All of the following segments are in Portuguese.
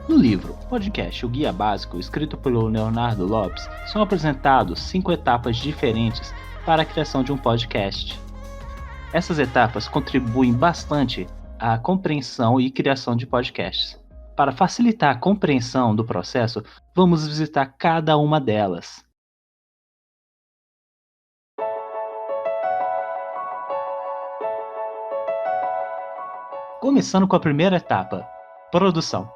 No livro Podcast, o Guia Básico, escrito pelo Leonardo Lopes, são apresentados 5 etapas diferentes para a criação de um podcast. Essas etapas contribuem bastante à compreensão e criação de podcasts. Para facilitar a compreensão do processo, vamos visitar cada uma delas. Começando com a primeira etapa, produção.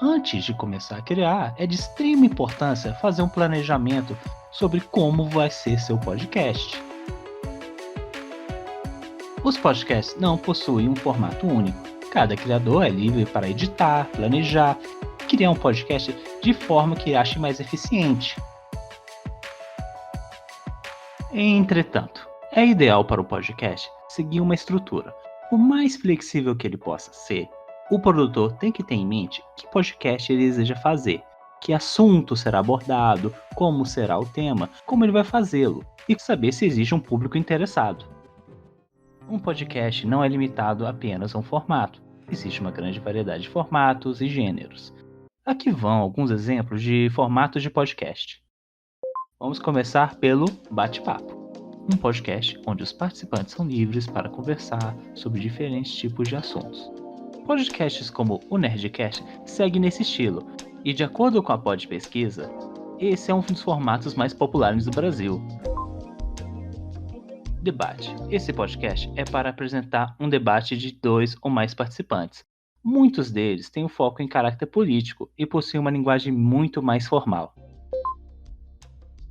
Antes de começar a criar, é de extrema importância fazer um planejamento sobre como vai ser seu podcast. Os podcasts não possuem um formato único. Cada criador é livre para editar, planejar, criar um podcast de forma que ache mais eficiente. Entretanto, é ideal para o podcast seguir uma estrutura. Por mais flexível que ele possa ser, o produtor tem que ter em mente que podcast ele deseja fazer, que assunto será abordado, como será o tema, como ele vai fazê-lo, e saber se existe um público interessado. Um podcast não é limitado apenas a um formato, existe uma grande variedade de formatos e gêneros. Aqui vão alguns exemplos de formatos de podcast. Vamos começar pelo bate-papo. Um podcast onde os participantes são livres para conversar sobre diferentes tipos de assuntos. Podcasts como o Nerdcast seguem nesse estilo, e de acordo com a Pod Pesquisa, esse é um dos formatos mais populares do Brasil. Debate. Esse podcast é para apresentar um debate de 2 ou mais participantes. Muitos deles têm um foco em caráter político e possuem uma linguagem muito mais formal.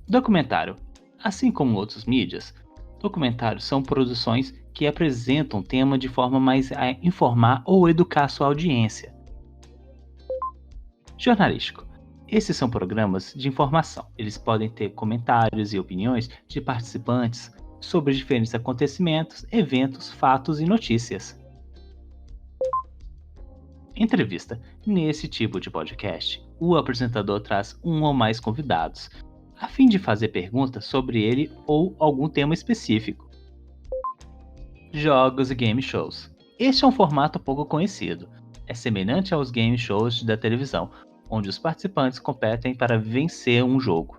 Documentário. Assim como outras mídias, documentários são produções que apresentam o tema de forma mais a informar ou educar sua audiência. Jornalístico. Esses são programas de informação. Eles podem ter comentários e opiniões de participantes sobre diferentes acontecimentos, eventos, fatos e notícias. Entrevista. Nesse tipo de podcast, o apresentador traz um ou mais convidados, a fim de fazer perguntas sobre ele ou algum tema específico. Jogos e game shows. Este é um formato pouco conhecido. É semelhante aos game shows da televisão, onde os participantes competem para vencer um jogo.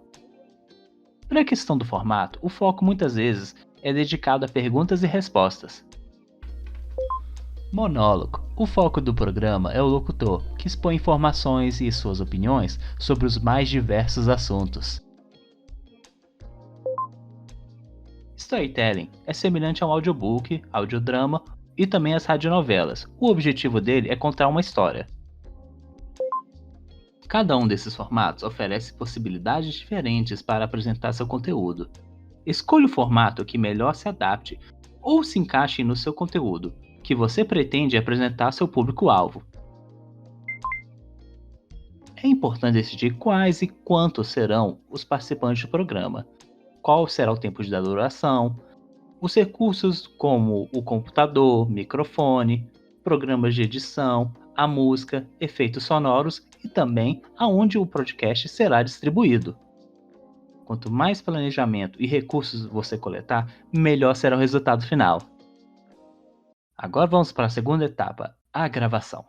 Para a questão do formato, o foco muitas vezes é dedicado a perguntas e respostas. Monólogo. O foco do programa é o locutor, que expõe informações e suas opiniões sobre os mais diversos assuntos. Storytelling é semelhante ao audiobook, audiodrama e também às radionovelas. O objetivo dele é contar uma história. Cada um desses formatos oferece possibilidades diferentes para apresentar seu conteúdo. Escolha o formato que melhor se adapte ou se encaixe no seu conteúdo, que você pretende apresentar ao seu público-alvo. É importante decidir quais e quantos serão os participantes do programa, qual será o tempo de duração, os recursos como o computador, microfone, programas de edição, a música, efeitos sonoros e também aonde o podcast será distribuído. Quanto mais planejamento e recursos você coletar, melhor será o resultado final. Agora vamos para a segunda etapa, a gravação.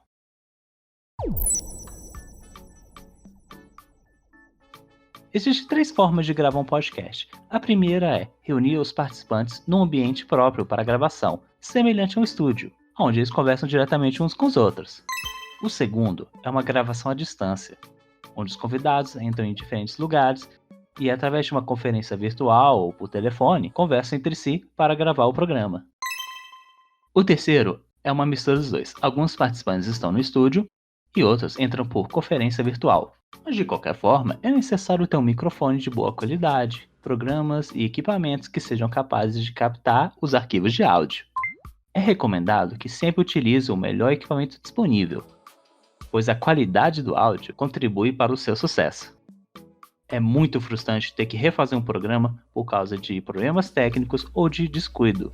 Existem 3 formas de gravar um podcast. A primeira é reunir os participantes num ambiente próprio para a gravação, semelhante a um estúdio, onde eles conversam diretamente uns com os outros. O segundo é uma gravação à distância, onde os convidados entram em diferentes lugares e, através de uma conferência virtual ou por telefone, conversam entre si para gravar o programa. O terceiro é uma mistura dos dois. Alguns participantes estão no estúdio e outros entram por conferência virtual. Mas de qualquer forma, é necessário ter um microfone de boa qualidade, programas e equipamentos que sejam capazes de captar os arquivos de áudio. É recomendado que sempre utilize o melhor equipamento disponível, pois a qualidade do áudio contribui para o seu sucesso. É muito frustrante ter que refazer um programa por causa de problemas técnicos ou de descuido.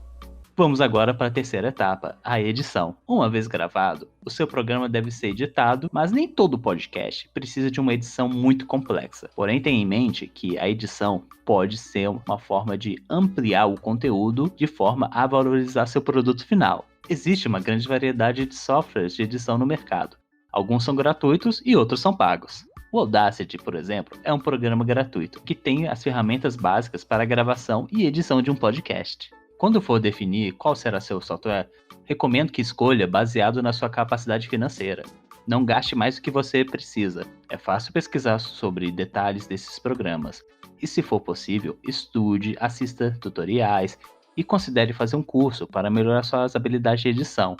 Vamos agora para a terceira etapa, a edição. Uma vez gravado, o seu programa deve ser editado, mas nem todo podcast precisa de uma edição muito complexa. Porém, tenha em mente que a edição pode ser uma forma de ampliar o conteúdo de forma a valorizar seu produto final. Existe uma grande variedade de softwares de edição no mercado. Alguns são gratuitos e outros são pagos. O Audacity, por exemplo, é um programa gratuito que tem as ferramentas básicas para a gravação e edição de um podcast. Quando for definir qual será seu software, recomendo que escolha baseado na sua capacidade financeira. Não gaste mais do que você precisa. É fácil pesquisar sobre detalhes desses programas. E se for possível, estude, assista tutoriais e considere fazer um curso para melhorar suas habilidades de edição.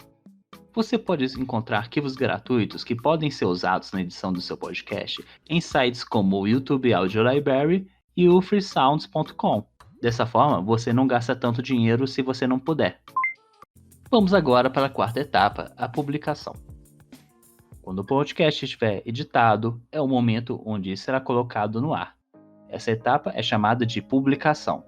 Você pode encontrar arquivos gratuitos que podem ser usados na edição do seu podcast em sites como o YouTube Audio Library e o freesounds.com. Dessa forma, você não gasta tanto dinheiro se você não puder. Vamos agora para a quarta etapa, a publicação. Quando o podcast estiver editado, é o momento onde será colocado no ar. Essa etapa é chamada de publicação.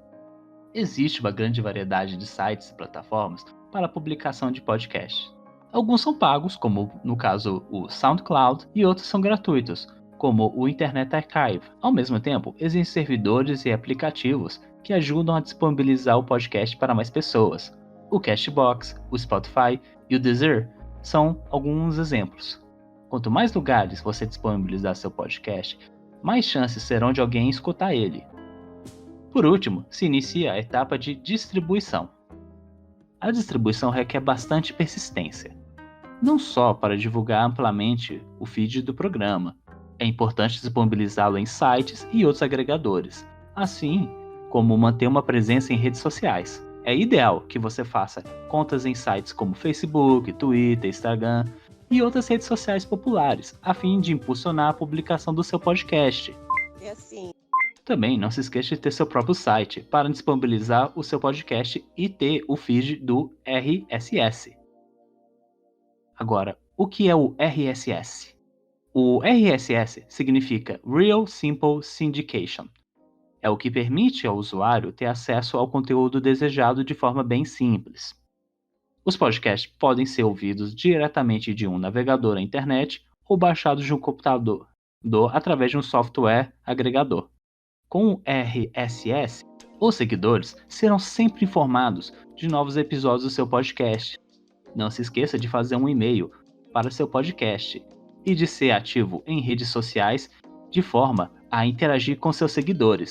Existe uma grande variedade de sites e plataformas para a publicação de podcasts. Alguns são pagos, como no caso o SoundCloud, e outros são gratuitos, como o Internet Archive. Ao mesmo tempo, existem servidores e aplicativos que ajudam a disponibilizar o podcast para mais pessoas. O Castbox, o Spotify e o Deezer são alguns exemplos. Quanto mais lugares você disponibilizar seu podcast, mais chances serão de alguém escutar ele. Por último, se inicia a etapa de distribuição. A distribuição requer bastante persistência, não só para divulgar amplamente o feed do programa. É importante disponibilizá-lo em sites e outros agregadores, assim como manter uma presença em redes sociais. É ideal que você faça contas em sites como Facebook, Twitter, Instagram e outras redes sociais populares, a fim de impulsionar a publicação do seu podcast. Também não se esqueça de ter seu próprio site para disponibilizar o seu podcast e ter o feed do RSS. Agora, o que é o RSS? O RSS significa Real Simple Syndication. É o que permite ao usuário ter acesso ao conteúdo desejado de forma bem simples. Os podcasts podem ser ouvidos diretamente de um navegador na internet ou baixados de um computador através de um software agregador. Com o RSS, os seguidores serão sempre informados de novos episódios do seu podcast. Não se esqueça de fazer um e-mail para seu podcast e de ser ativo em redes sociais de forma a interagir com seus seguidores.